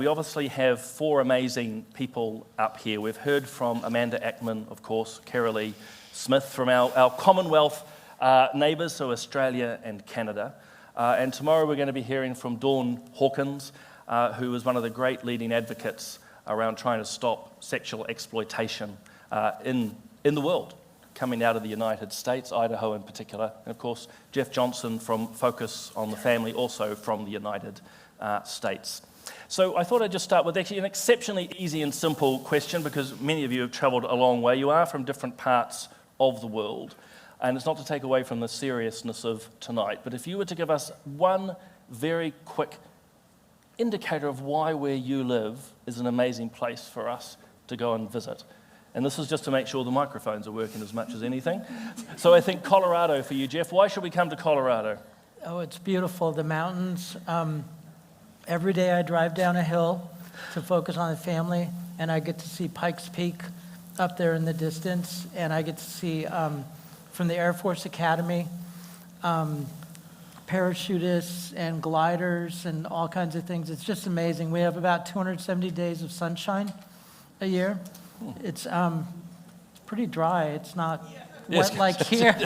we obviously have four amazing people up here. We've heard from Amanda Ackman, of course, Carolee Smith from our Commonwealth neighbours, so Australia and Canada. And tomorrow we're going to be hearing from Dawn Hawkins, who is one of the great leading advocates around trying to stop sexual exploitation in the world, coming out of the United States, Idaho in particular. And of course, Jeff Johnson from Focus on the Family, also from the United States. So I thought I'd just start with actually an exceptionally easy and simple question, because many of you have travelled a long way. You are from different parts of the world. And it's not to take away from the seriousness of tonight, but if you were to give us one very quick indicator of why where you live is an amazing place for us to go and visit. And this is just to make sure the microphones are working as much as anything. So I think Colorado for you, Jeff. Why should we come to Colorado? Oh, it's beautiful, the mountains. Every day I drive down a hill to focus on the family, and I get to see Pikes Peak up there in the distance, and I get to see from the Air Force Academy, parachutists and gliders and all kinds of things. It's just amazing. We have about 270 days of sunshine a year. It's pretty dry. It's not wet like here.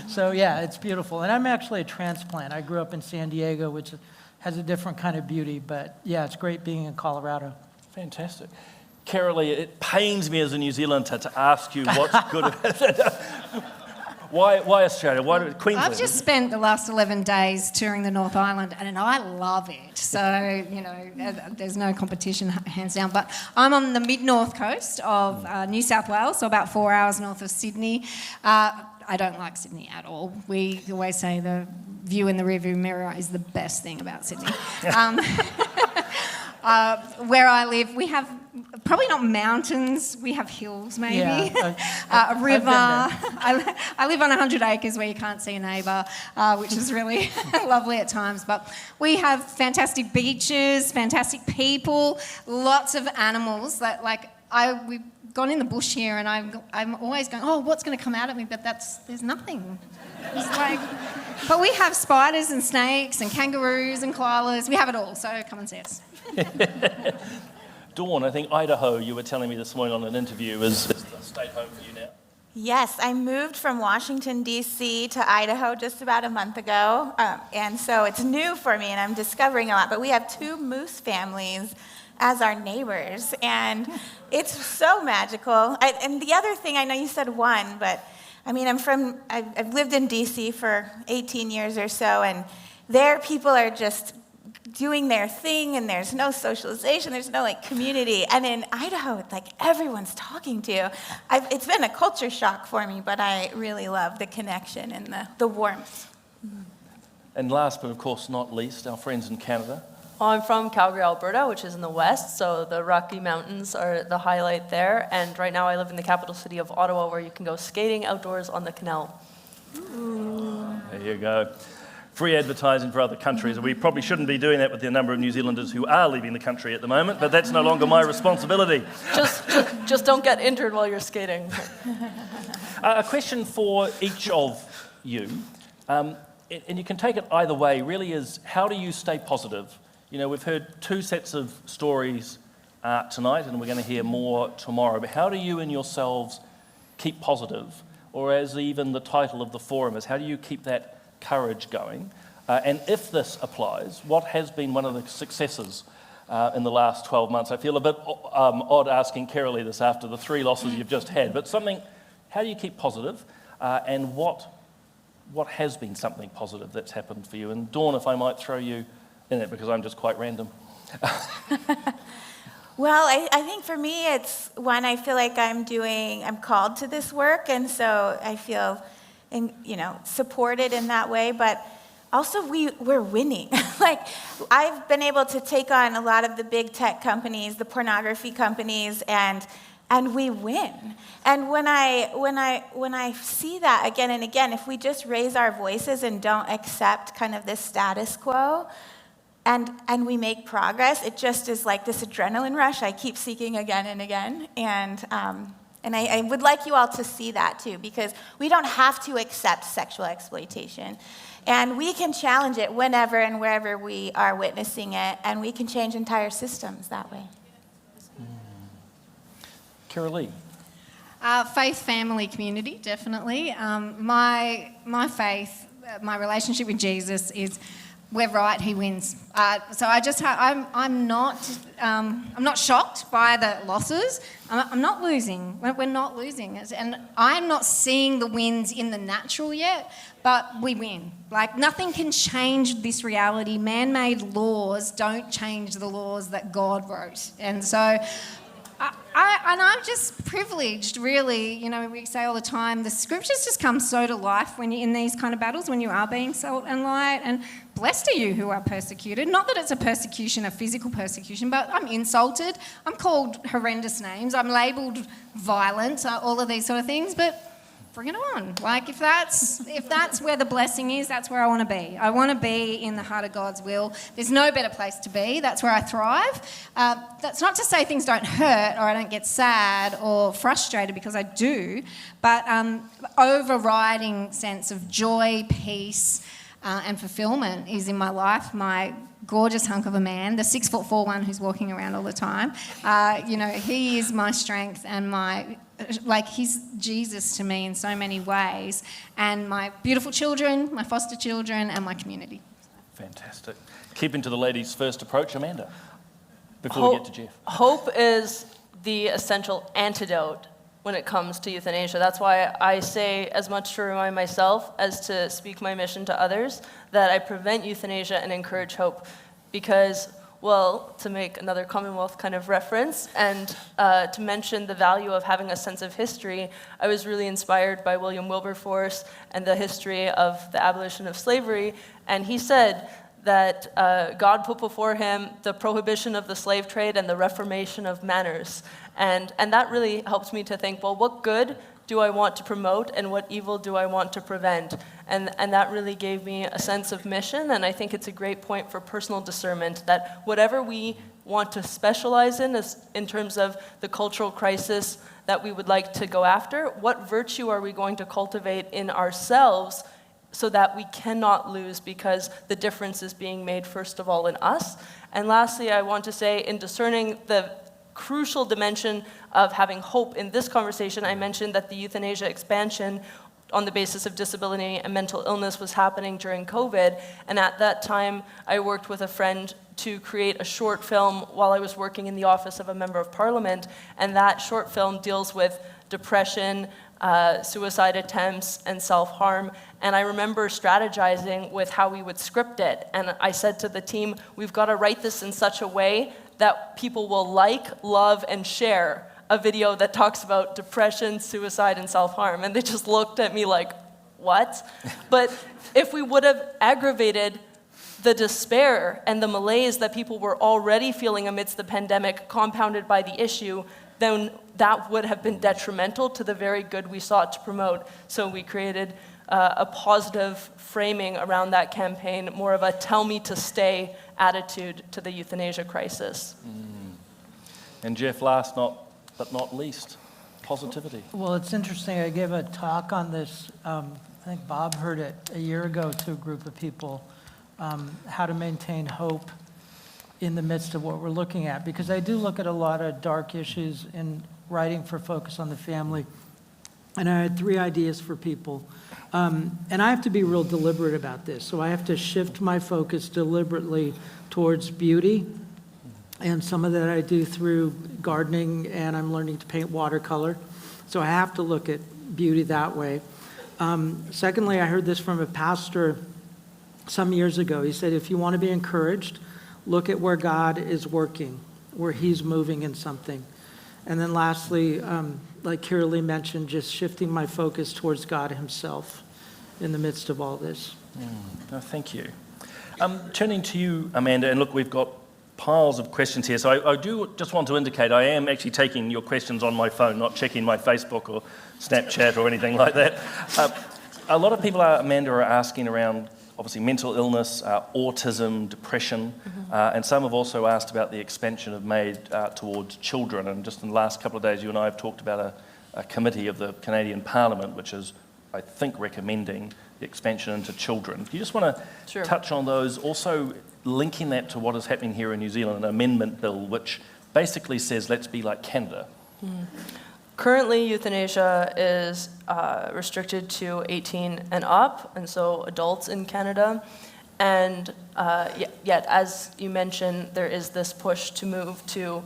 So yeah, it's beautiful. And I'm actually a transplant. I grew up in San Diego, which has a different kind of beauty. But yeah, it's great being in Colorado. Fantastic. Carolee, it pains me as a New Zealander to ask you what's good about it. Why Australia? Why Queensland? I've just spent the last 11 days touring the North Island, and I love it. So, you know, there's no competition, hands down. But I'm on the mid-north coast of New South Wales, so about 4 hours north of Sydney. I don't like Sydney at all. We always say the view in the rearview mirror is the best thing about Sydney. Where I live, we have probably not mountains, we have hills maybe, Yeah, a river. I live on 100 acres where you can't see a neighbour, which is really lovely at times. But we have fantastic beaches, fantastic people, lots of animals. That we've gone in the bush here, and I'm always going, oh, what's going to come out at me? But there's nothing. But we have spiders and snakes and kangaroos and koalas. We have it all, so come and see us. Dawn, I think Idaho, you were telling me this morning on an interview, is the state home for you now. Yes, I moved from Washington, D.C. to Idaho just about a month ago, and so it's new for me, and I'm discovering a lot. But we have two moose families as our neighbors, and it's so magical. And the other thing, I know you said one, but I mean, I've lived in D.C. for 18 years or so, and there people are just doing their thing, and there's no socialization, there's no community. And in Idaho, it's everyone's talking to you. It's been a culture shock for me, but I really love the connection and the warmth. And last but of course not least, our friends in Canada. I'm from Calgary, Alberta, which is in the west, so the Rocky Mountains are the highlight there. And right now I live in the capital city of Ottawa, where you can go skating outdoors on the canal. Ooh. There you go. Free advertising for other countries. We probably shouldn't be doing that with the number of New Zealanders who are leaving the country at the moment, but that's no longer my responsibility. Just don't get injured while you're skating. A question for each of you, and you can take it either way, really, is how do you stay positive? You know, we've heard two sets of stories tonight, and we're going to hear more tomorrow, but how do you and yourselves keep positive? Or as even the title of the forum is, how do you keep that courage going? And if this applies, what has been one of the successes in the last 12 months? I feel a bit odd asking Carolee this after the 3 losses you've just had, but how do you keep positive? And what has been something positive that's happened for you? And Dawn, if I might throw you in it, because I'm just quite random. Well, I think for me, it's when I feel like I'm called to this work, and so I feel supported in that way, but also we're winning. I've been able to take on a lot of the big tech companies, the pornography companies, and we win. And when I see that again and again, if we just raise our voices and don't accept kind of this status quo, and we make progress, it just is like this adrenaline rush I keep seeking again and again, and And I would like you all to see that too, because we don't have to accept sexual exploitation. And we can challenge it whenever and wherever we are witnessing it, and we can change entire systems that way. Carol Lee. Faith, family, community, definitely. My faith, my relationship with Jesus is we're right, he wins. So I'm not shocked by the losses. I'm not losing. We're not losing, and I'm not seeing the wins in the natural yet. But we win. Like, nothing can change this reality. Man-made laws don't change the laws that God wrote, and so. I'm just privileged, really. You know, we say all the time, the scriptures just come so to life when you're in these kind of battles, when you are being salt and light. And blessed are you who are persecuted. Not that it's a persecution, a physical persecution, but I'm insulted. I'm called horrendous names. I'm labelled violent, all of these sort of things. But bring it on. Like, if that's where the blessing is, that's where I want to be. I want to be in the heart of God's will. There's no better place to be. That's where I thrive. That's not to say things don't hurt or I don't get sad or frustrated, because I do, but overriding sense of joy, peace, and fulfillment is in my life. My gorgeous hunk of a man, the 6'4" one who's walking around all the time. He is my strength and he's Jesus to me in so many ways. And my beautiful children, my foster children, and my community. Fantastic. Keeping to the ladies' first approach, Amanda, before we get to Jeff. Hope is the essential antidote when it comes to euthanasia. That's why I say, as much to remind myself as to speak my mission to others, that I prevent euthanasia and encourage hope. Because, well, to make another Commonwealth kind of reference, and to mention the value of having a sense of history, I was really inspired by William Wilberforce and the history of the abolition of slavery, and he said that God put before him the prohibition of the slave trade and the reformation of manners. And that really helps me to think, well, what good do I want to promote and what evil do I want to prevent? And that really gave me a sense of mission, and I think it's a great point for personal discernment, that whatever we want to specialize in terms of the cultural crisis that we would like to go after, what virtue are we going to cultivate in ourselves so that we cannot lose, because the difference is being made first of all in us. And lastly, I want to say, in discerning the crucial dimension of having hope in this conversation, I mentioned that the euthanasia expansion on the basis of disability and mental illness was happening during COVID. And at that time, I worked with a friend to create a short film while I was working in the office of a member of parliament. And that short film deals with depression, suicide attempts, and self-harm. And I remember strategizing with how we would script it. And I said to the team, we've got to write this in such a way that people will like, love, and share a video that talks about depression, suicide, and self-harm. And they just looked at me like, what? But if we would have aggravated the despair and the malaise that people were already feeling amidst the pandemic, compounded by the issue, then that would have been detrimental to the very good we sought to promote. So we created a positive framing around that campaign, more of a tell me to stay attitude to the euthanasia crisis. And Jeff, last but not least, positivity. Well, it's interesting. I gave a talk on this. I think Bob heard it a year ago to a group of people, how to maintain hope in the midst of what we're looking at. Because I do look at a lot of dark issues in writing for Focus on the Family. And I had 3 ideas for people. And I have to be real deliberate about this. So I have to shift my focus deliberately towards beauty. And some of that I do through gardening, and I'm learning to paint watercolor. So I have to look at beauty that way. Secondly, I heard this from a pastor some years ago. He said, if you want to be encouraged, look at where God is working, where he's moving in something. And then lastly, like Carol Lee mentioned, just shifting my focus towards God himself in the midst of all this. No, thank you. Turning to you, Amanda, and look, we've got piles of questions here. So I do just want to indicate I am actually taking your questions on my phone, not checking my Facebook or Snapchat or anything like that. A lot of people, Amanda, are asking around, obviously, mental illness, autism, depression, and some have also asked about the expansion of MAID towards children. And just in the last couple of days, you and I have talked about a committee of the Canadian Parliament, which is, I think, recommending the expansion into children. Do you just want to Sure. touch on those, also linking that to what is happening here in New Zealand, an amendment bill which basically says let's be like Canada? Currently, euthanasia is restricted to 18 and up, and so adults in Canada. And yet, as you mentioned, there is this push to move to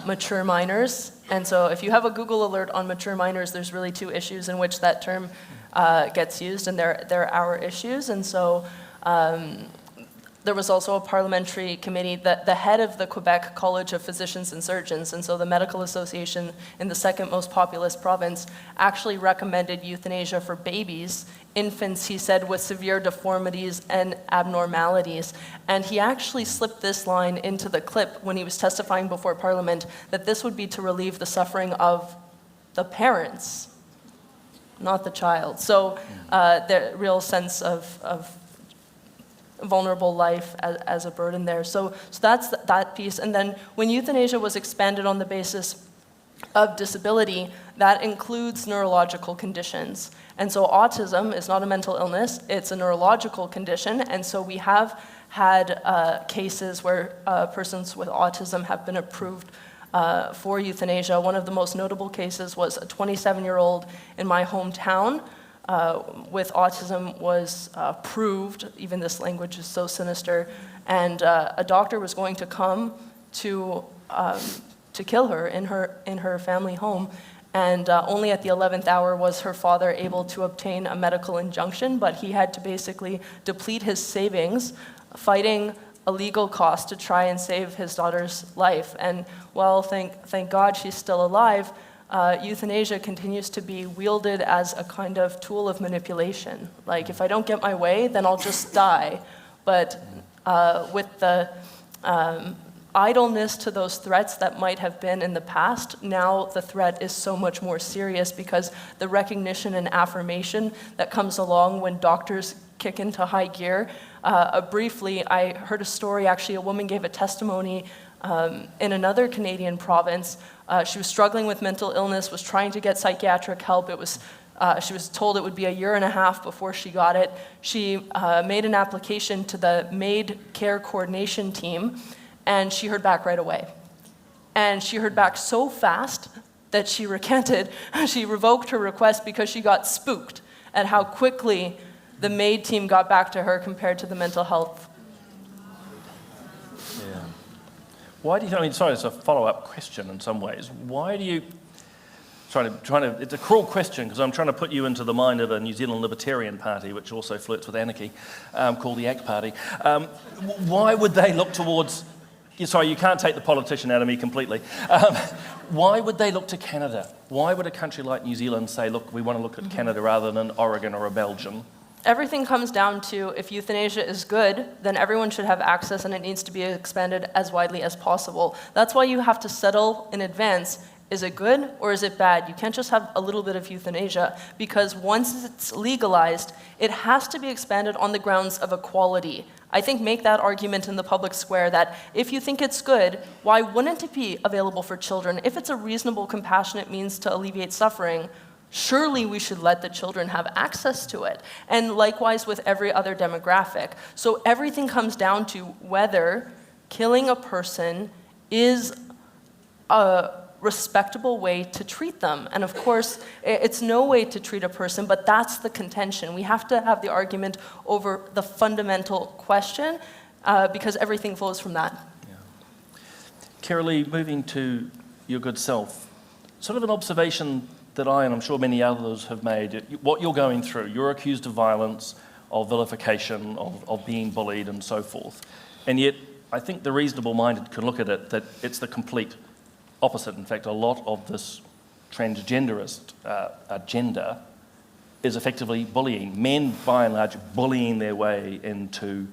mature minors. And so if you have a Google alert on mature minors, there's really two issues in which that term gets used, and they're our issues. And so there was also a parliamentary committee, the head of the Quebec College of Physicians and Surgeons, and so the medical association in the second most populous province, actually recommended euthanasia for babies, infants, he said, with severe deformities and abnormalities. And he actually slipped this line into the clip when he was testifying before Parliament, that this would be to relieve the suffering of the parents, not the child. So the real sense of vulnerable life as a burden there. So that's that piece. And then when euthanasia was expanded on the basis of disability, that includes neurological conditions. And so autism is not a mental illness, it's a neurological condition. And so we have had cases where persons with autism have been approved for euthanasia. One of the most notable cases was a 27-year-old in my hometown with autism was proved, even this language is so sinister, and a doctor was going to come to kill her in her family home, and only at the 11th hour was her father able to obtain a medical injunction, but he had to basically deplete his savings, fighting a legal cost to try and save his daughter's life. And well, thank God she's still alive, euthanasia continues to be wielded as a kind of tool of manipulation. Like, if I don't get my way, then I'll just die. But with the idleness to those threats that might have been in the past, now the threat is so much more serious because the recognition and affirmation that comes along when doctors kick into high gear. Briefly, I heard a story, actually, a woman gave a testimony in another Canadian province. She was struggling with mental illness, was trying to get psychiatric help. She was told it would be a year and a half before she got it. She made an application to the MAID care coordination team, and she heard back right away. And she heard back so fast that she recanted. She revoked her request because she got spooked at how quickly the MAID team got back to her compared to the mental health. Yeah. Why do you, I mean, sorry, it's a follow-up question in some ways. Why do you, trying to, it's a cruel question because I'm trying to put you into the mind of a New Zealand Libertarian Party, which also flirts with anarchy, called the ACT Party. Why would they look towards, sorry, you can't take the politician out of me completely. Why would they look to Canada? Why would a country like New Zealand say, look, we want to look at Canada rather than Oregon or a Belgium? Everything comes down to, if euthanasia is good, then everyone should have access and it needs to be expanded as widely as possible. That's why you have to settle in advance. Is it good or is it bad? You can't just have a little bit of euthanasia, because once it's legalized, it has to be expanded on the grounds of equality. I think make that argument in the public square that if you think it's good, why wouldn't it be available for children? If it's a reasonable, compassionate means to alleviate suffering, surely we should let the children have access to it. And likewise with every other demographic. So everything comes down to whether killing a person is a respectable way to treat them. And of course, it's no way to treat a person, but that's the contention. We have to have the argument over the fundamental question because everything flows from that. Yeah. Carolee, moving to your good self, sort of an observation that I, and I'm sure many others have made, what you're going through. You're accused of violence, of vilification, of being bullied and so forth. And yet, I think the reasonable-minded can look at it that it's the complete opposite. In fact, a lot of this transgenderist agenda is effectively bullying. Men, by and large, bullying their way into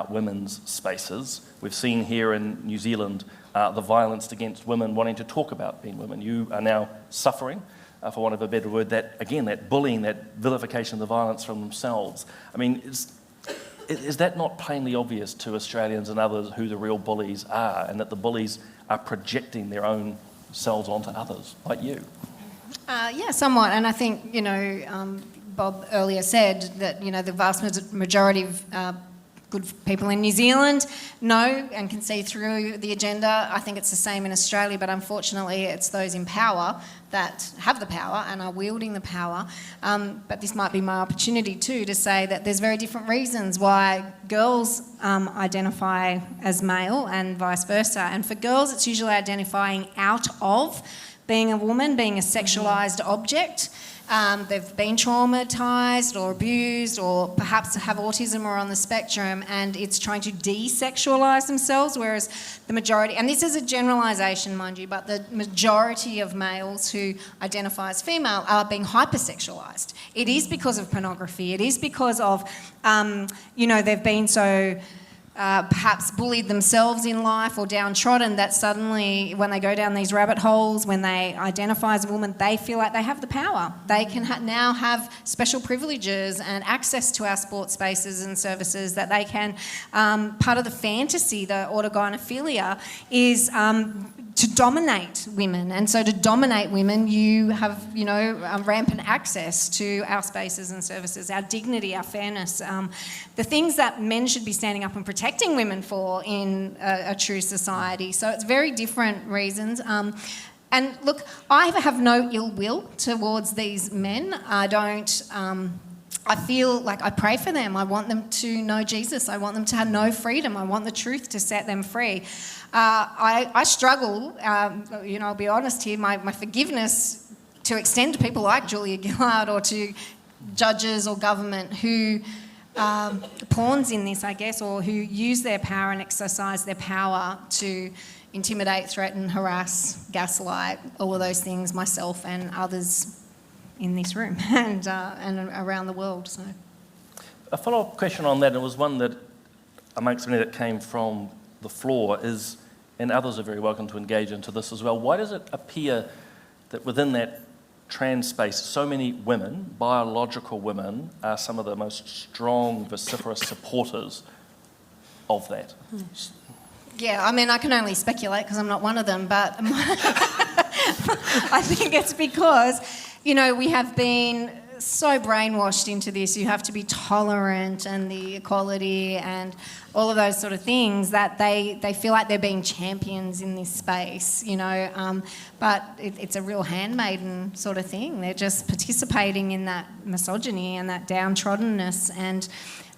women's spaces. We've seen here in New Zealand the violence against women wanting to talk about being women. You are now suffering, for want of a better word, that, again, that bullying, that vilification of the violence from themselves. I mean, is that not plainly obvious to Australians and others who the real bullies are, and that the bullies are projecting their own selves onto others, like you? Yeah, somewhat. And I think, Bob earlier said that, the vast majority of good people in New Zealand know and can see through the agenda. I think it's the same in Australia, but unfortunately it's those in power that have the power and are wielding the power. But this might be my opportunity too to say that there's very different reasons why girls identify as male and vice versa. And for girls, it's usually identifying out of being a woman, being a sexualised object. They've been traumatised or abused or perhaps have autism or on the spectrum, and it's trying to desexualise themselves, whereas the majority, and this is a generalisation mind you, but the majority of males who identify as female are being hypersexualised. It is because of pornography, it is because of, they've been so perhaps bullied themselves in life or downtrodden that suddenly when they go down these rabbit holes, when they identify as a woman, they feel like they have the power. They can now have special privileges and access to our sports spaces and services that they can, part of the fantasy, the autogynephilia, is to dominate women. And so to dominate women, you have, rampant access to our spaces and services, our dignity, our fairness, the things that men should be standing up and protecting women for in a true society. So it's very different reasons. And look, I have no ill will towards these men. I don't... I feel like I pray for them. I want them to know Jesus. I want them to have no freedom. I want the truth to set them free. I struggle, I'll be honest here, my forgiveness to extend to people like Julia Gillard or to judges or government who pawns in this, I guess, or who use their power and exercise their power to intimidate, threaten, harass, gaslight, all of those things, myself and others in this room and around the world. So, a follow-up question on that, and it was one that, amongst many that came from the floor, is, and others are very welcome to engage into this as well, why does it appear that within that trans space, so many women, biological women, are some of the most strong, vociferous supporters of that? Yeah, I mean, I can only speculate because I'm not one of them, but I think it's because, we have been so brainwashed into this. You have to be tolerant and the equality and all of those sort of things that they feel like they're being champions in this space, but it's a real handmaiden sort of thing. They're just participating in that misogyny and that downtroddenness and...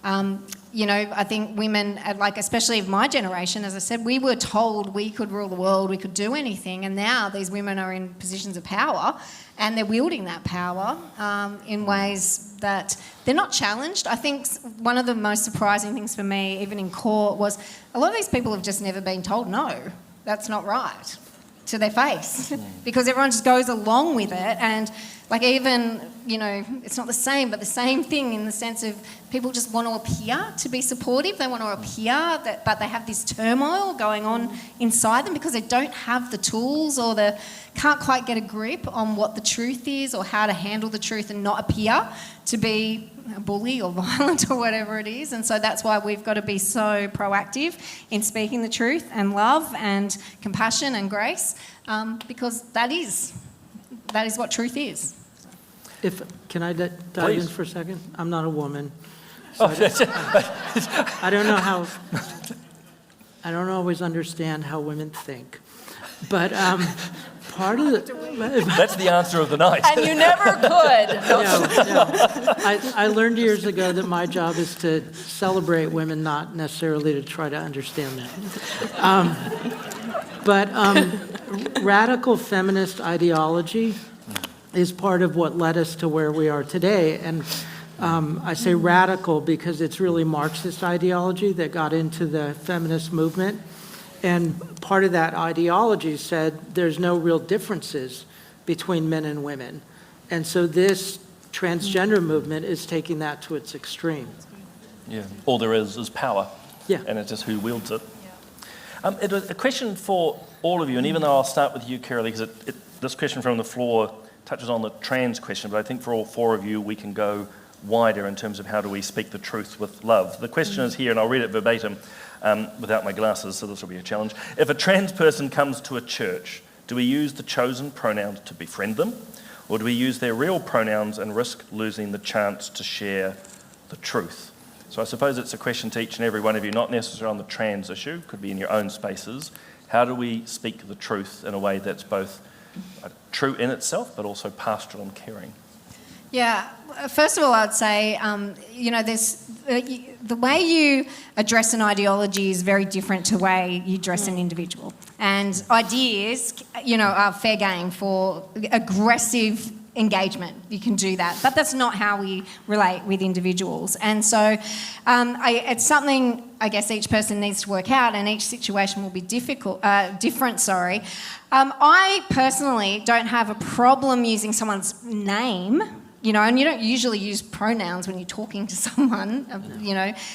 I think women, especially of my generation, as I said, we were told we could rule the world, we could do anything, and now these women are in positions of power and they're wielding that power in ways that they're not challenged. I think one of the most surprising things for me, even in court, was a lot of these people have just never been told, no, that's not right, to their face, because everyone just goes along with it. And even, it's not the same, but the same thing in the sense of people just want to appear to be supportive. They want to appear, but they have this turmoil going on inside them because they don't have the tools or can't quite get a grip on what the truth is or how to handle the truth and not appear to be a bully or violent or whatever it is. And so that's why we've got to be so proactive in speaking the truth and love and compassion and grace, because that is what truth is. Can I dive Please. in for a second? I'm not a woman. So I don't know how... I don't always understand how women think. But part of the... That's the answer of the night. And you never could. No. I learned years ago that my job is to celebrate women, not necessarily to try to understand them. But radical feminist ideology is part of what led us to where we are today. And I say radical because it's really Marxist ideology that got into the feminist movement. And part of that ideology said there's no real differences between men and women. And so this transgender movement is taking that to its extreme. Yeah, all there is power. Yeah. And it's just who wields it. It was a question for all of you, and even though I'll start with you, Carolee, because this question from the floor touches on the trans question, but I think for all four of you, we can go wider in terms of how do we speak the truth with love. The question is here, and I'll read it verbatim without my glasses, so this will be a challenge. If a trans person comes to a church, do we use the chosen pronoun to befriend them, Or do we use their real pronouns and risk losing the chance to share the truth? So I suppose it's a question to each and every one of you, not necessarily on the trans issue, could be in your own spaces. How do we speak the truth in a way that's both true in itself, but also pastoral and caring? Yeah, first of all, I'd say, there's the way you address an ideology is very different to the way you address an individual. And ideas, are fair game for aggressive engagement. You can do that, but that's not how we relate with individuals. And so it's something I guess each person needs to work out, and each situation will be different. I personally don't have a problem using someone's name. And you don't usually use pronouns when you're talking to someone,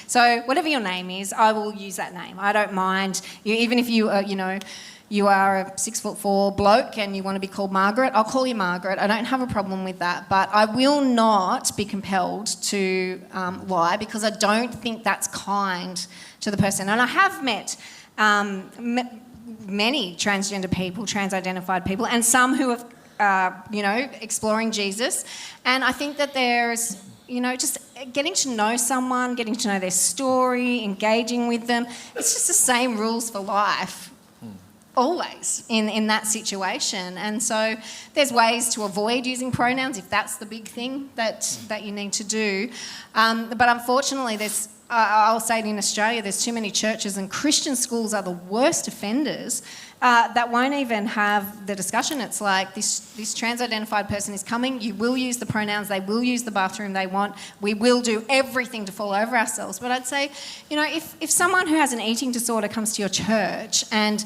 So whatever your name is, I will use that name. I don't mind. Even if you are a 6'4" bloke and you want to be called Margaret, I'll call you Margaret. I don't have a problem with that. But I will not be compelled to lie, because I don't think that's kind to the person. And I have met many transgender people, trans-identified people, and some who have exploring Jesus. And I think that there's, just getting to know someone, getting to know their story, engaging with them. It's just the same rules for life, always, in that situation. And so there's ways to avoid using pronouns if that's the big thing that you need to do. But unfortunately, I'll say it in Australia, there's too many churches, and Christian schools are the worst offenders that won't even have the discussion. It's like, this trans-identified person is coming, you will use the pronouns, they will use the bathroom they want, we will do everything to fall over ourselves. But I'd say, if someone who has an eating disorder comes to your church, and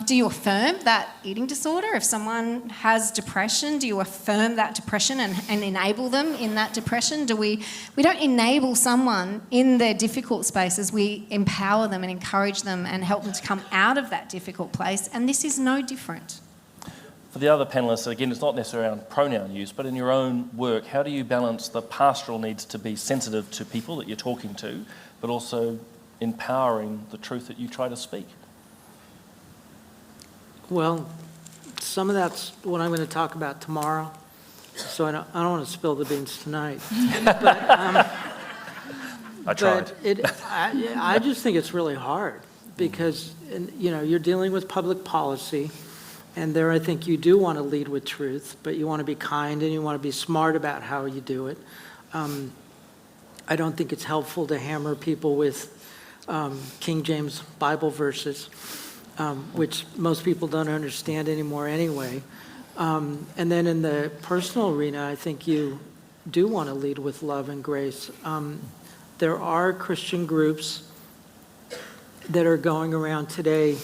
do you affirm that eating disorder? If someone has depression, do you affirm that depression and enable them in that depression? We don't enable someone in their difficult spaces, we empower them and encourage them and help them to come out of that difficult place, and this is no different. For the other panellists, again, it's not necessarily around pronoun use, but in your own work, how do you balance the pastoral needs to be sensitive to people that you're talking to, but also empowering the truth that you try to speak? Well, some of that's what I'm going to talk about tomorrow, so I don't want to spill the beans tonight. But, I tried. I just think it's really hard, because you're dealing with public policy, and there I think you do want to lead with truth, but you want to be kind and you want to be smart about how you do it. I don't think it's helpful to hammer people with King James Bible verses, which most people don't understand anymore anyway. And then in the personal arena, I think you do want to lead with love and grace. There are Christian groups that are going around today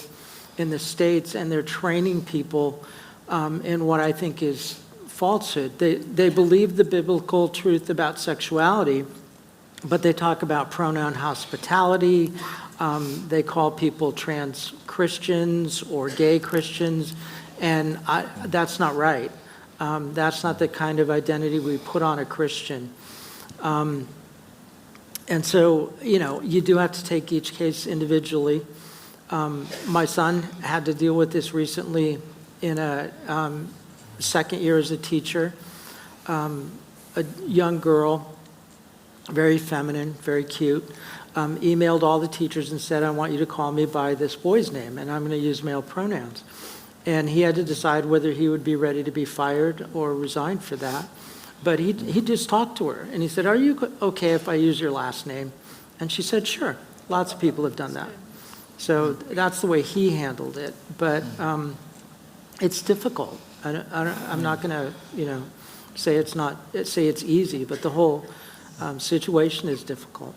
in the States, and they're training people in what I think is falsehood. They believe the biblical truth about sexuality, but they talk about pronoun hospitality. They call people trans Christians or gay Christians, and that's not right. That's not the kind of identity we put on a Christian. And so, you do have to take each case individually. My son had to deal with this recently in a second year as a teacher. A young girl, very feminine, very cute, emailed all the teachers and said, I want you to call me by this boy's name, and I'm going to use male pronouns. And he had to decide whether he would be ready to be fired or resign for that. But he just talked to her, and he said, are you okay if I use your last name? And she said, sure. Lots of people have done that. So that's the way he handled it. But it's difficult. I'm not going to, say it's easy, but the whole situation is difficult.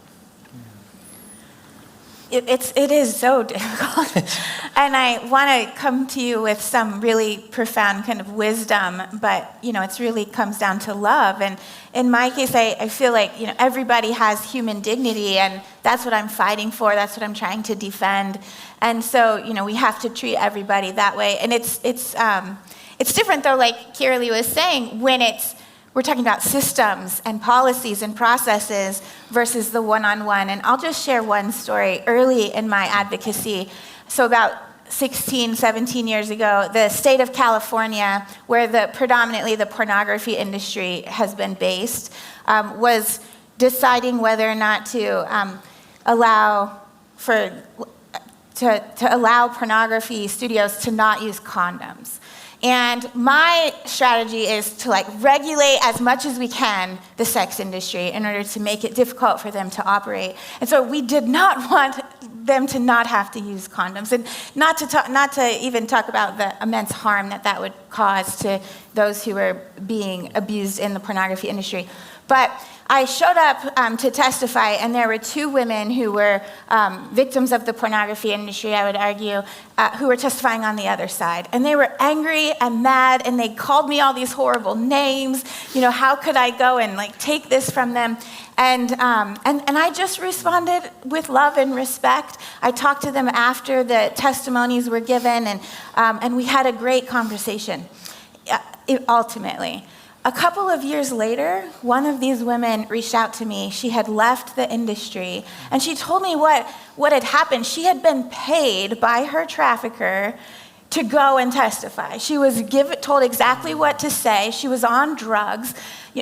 It is so difficult. And I want to come to you with some really profound kind of wisdom, but, it really comes down to love. And in my case, I feel like, everybody has human dignity, and that's what I'm fighting for. That's what I'm trying to defend. And so, we have to treat everybody that way. And it's different, though, like Kiralee was saying, when we're talking about systems and policies and processes versus the one-on-one. And I'll just share one story early in my advocacy. So about 16, 17 years ago, the state of California, where predominantly the pornography industry has been based, was deciding whether or not to allow pornography studios to not use condoms. And my strategy is to regulate as much as we can the sex industry in order to make it difficult for them to operate. And so we did not want them to not have to use condoms, and not to even talk about the immense harm that would cause to those who were being abused in the pornography industry. But I showed up to testify, and there were two women who were victims of the pornography industry, I would argue, who were testifying on the other side. And they were angry and mad, and they called me all these horrible names. How could I go and take this from them? And I just responded with love and respect. I talked to them after the testimonies were given, and we had a great conversation, ultimately. A couple of years later, one of these women reached out to me. She had left the industry, and she told me what had happened. She had been paid by her trafficker to go and testify. She was told exactly what to say. She was on drugs,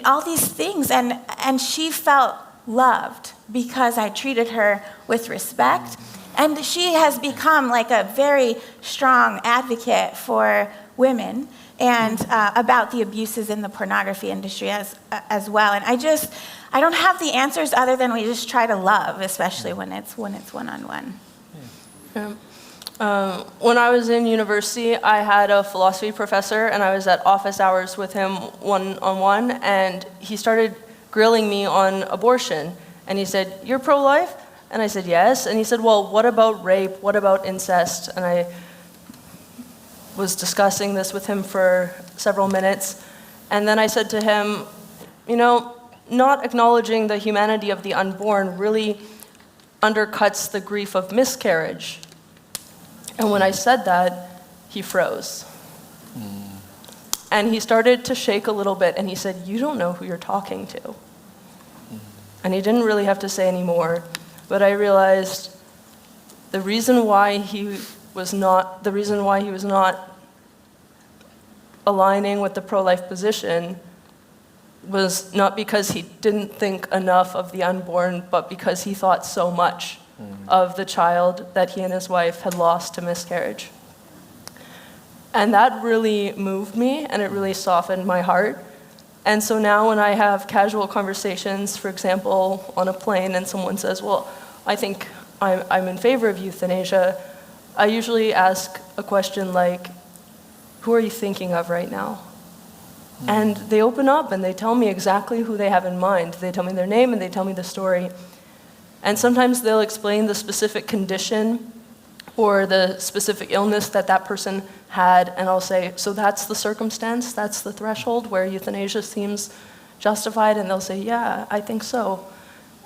all these things, and she felt loved because I treated her with respect. And she has become a very strong advocate for women and about the abuses in the pornography industry as well. And I don't have the answers other than we just try to love, especially when it's one-on-one. When I was in university, I had a philosophy professor, and I was at office hours with him one-on-one, and he started grilling me on abortion. And he said, "You're pro-life?" And I said, "Yes." And he said, "Well, what about rape? What about incest?" And I was discussing this with him for several minutes. And then I said to him, not acknowledging the humanity of the unborn really undercuts the grief of miscarriage. And when I said that, he froze. And he started to shake a little bit, and he said, "You don't know who you're talking to." And he didn't really have to say any more, but I realized the reason why he was not aligning with the pro-life position was not because he didn't think enough of the unborn, but because he thought so much of the child that he and his wife had lost to miscarriage. And that really moved me, and it really softened my heart. And so now when I have casual conversations, for example, on a plane, and someone says, "Well, I think I'm in favor of euthanasia," I usually ask a question like, "Who are you thinking of right now?" And they open up and they tell me exactly who they have in mind. They tell me their name and they tell me the story. And sometimes they'll explain the specific condition or the specific illness that person had, and I'll say, "So that's the circumstance, that's the threshold where euthanasia seems justified?" And they'll say, "Yeah, I think so."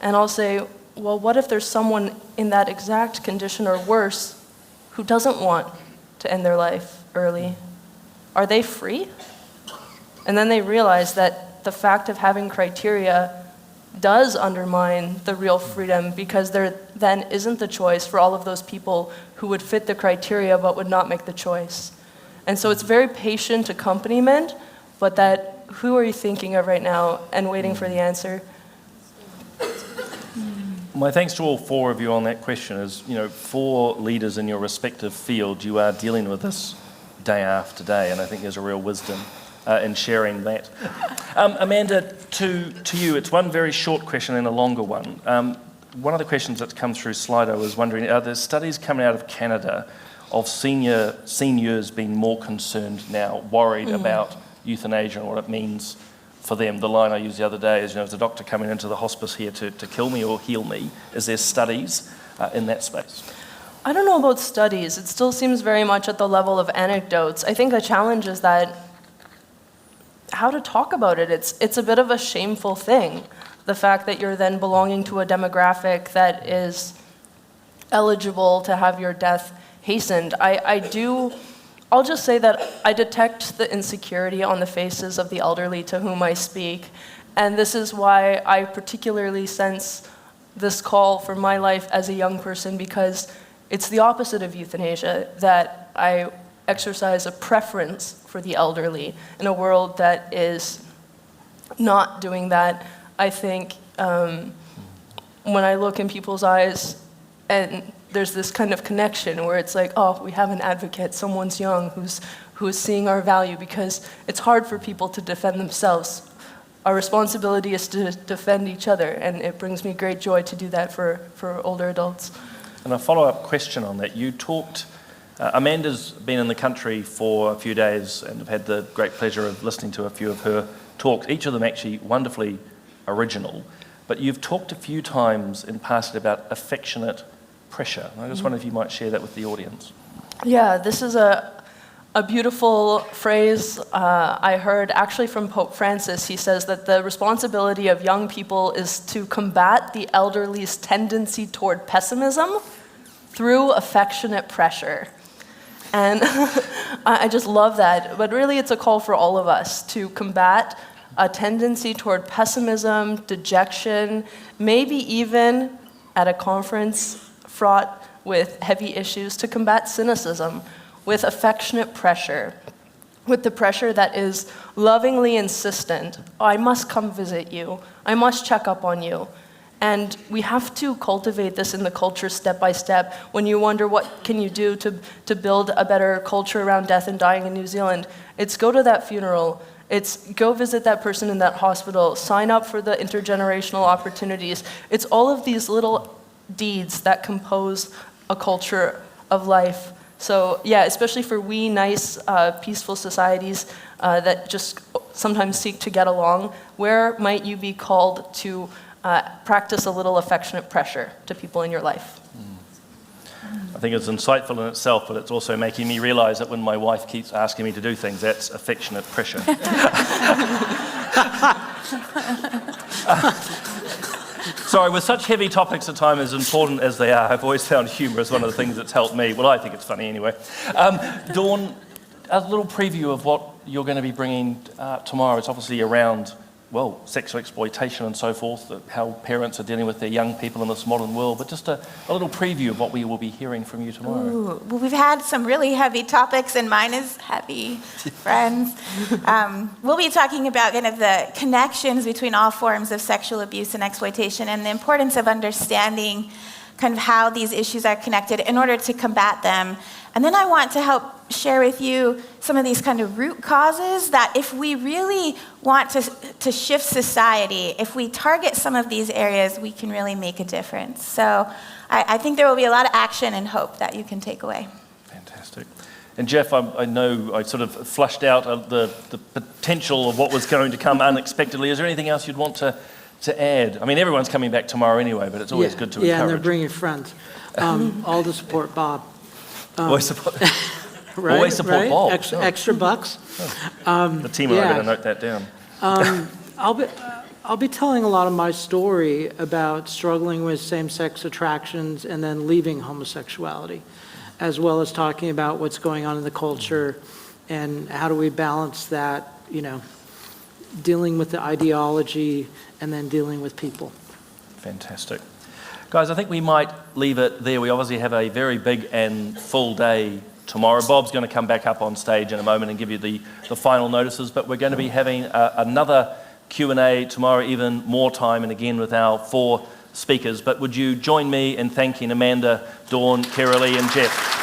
And I'll say, "Well, what if there's someone in that exact condition or worse who doesn't want to end their life early? Are they free?" And then they realize that the fact of having criteria does undermine the real freedom, because there then isn't the choice for all of those people who would fit the criteria but would not make the choice. And so it's very patient accompaniment, but that "who are you thinking of right now?" and waiting for the answer. My thanks to all four of you on that question. As four leaders in your respective field, you are dealing with this day after day, and I think there's a real wisdom in sharing that. Amanda, to you, it's one very short question and a longer one. One of the questions that's come through Slido was wondering, are there studies coming out of Canada of seniors being more concerned now, worried about euthanasia and what it means for them? The line I used the other day is, is the doctor coming into the hospice here to kill me or heal me? Is there studies in that space? I don't know about studies. It still seems very much at the level of anecdotes. I think the challenge is that how to talk about it. It's a bit of a shameful thing. The fact that you're then belonging to a demographic that is eligible to have your death hastened. I'll just say that I detect the insecurity on the faces of the elderly to whom I speak. And this is why I particularly sense this call for my life as a young person, because It's the opposite of euthanasia, that I exercise a preference for the elderly in a world that is not doing that. I think when I look in people's eyes and there's this kind of connection where it's like, oh, we have an advocate, someone's young who's seeing our value, because it's hard for people to defend themselves. Our responsibility is to defend each other, and it brings me great joy to do that for older adults. And a follow-up question on that. You talked, Amanda's been in the country for a few days, and I've had the great pleasure of listening to a few of her talks, each of them actually wonderfully original. But you've talked a few times in passing about affectionate pressure. I just wonder if you might share that with the audience. Yeah, this is a beautiful phrase I heard actually from Pope Francis. He says that the responsibility of young people is to combat the elderly's tendency toward pessimism through affectionate pressure. And I just love that. But really, it's a call for all of us to combat a tendency toward pessimism, dejection, maybe even at a conference fraught with heavy issues, to combat cynicism with affectionate pressure, with the pressure that is lovingly insistent. Oh, I must come visit you. I must check up on you. And we have to cultivate this in the culture step by step. When you wonder what can you do to build a better culture around death and dying in New Zealand, it's go to that funeral. It's go visit that person in that hospital. Sign up for the intergenerational opportunities. It's all of these little deeds that compose a culture of life. So yeah, especially for we nice, peaceful societies that just sometimes seek to get along, where might you be called to practice a little affectionate pressure to people in your life? I think it's insightful in itself, but it's also making me realize that when my wife keeps asking me to do things, that's affectionate pressure. Sorry, with such heavy topics at times, as important as they are, I've always found humour as one of the things that's helped me. Well, I think it's funny anyway. Dawn, a little preview of what you're going to be bringing tomorrow. It's obviously around, well, sexual exploitation and so forth, how parents are dealing with their young people in this modern world, but just a little preview of what we will be hearing from you tomorrow. Ooh, well, we've had some really heavy topics, and mine is heavy, friends. We'll be talking about kind of the connections between all forms of sexual abuse and exploitation, and the importance of understanding kind of how these issues are connected in order to combat them. And then I want to help share with you some of these kind of root causes that if we really want to shift society, if we target some of these areas, we can really make a difference. So I think there will be a lot of action and hope that you can take away. Fantastic. And Jeff, I know I sort of flushed out the potential of what was going to come unexpectedly. Is there anything else you'd want to add? I mean, everyone's coming back tomorrow anyway, but it's always good to encourage. Yeah, and they're bringing friends. All to support Bob. Always support, Right, always support right? Bob. Extra bucks. The team and I are going to note that down. I'll be telling a lot of my story about struggling with same-sex attractions and then leaving homosexuality, as well as talking about what's going on in the culture and how do we balance that, dealing with the ideology and then dealing with people. Fantastic. Guys, I think we might leave it there. We obviously have a very big and full day tomorrow. Bob's going to come back up on stage in a moment and give you the final notices, but we're going to be having another Q&A tomorrow, even more time, and again with our 4 speakers. But would you join me in thanking Amanda, Dawn, Kiralee and Jeff?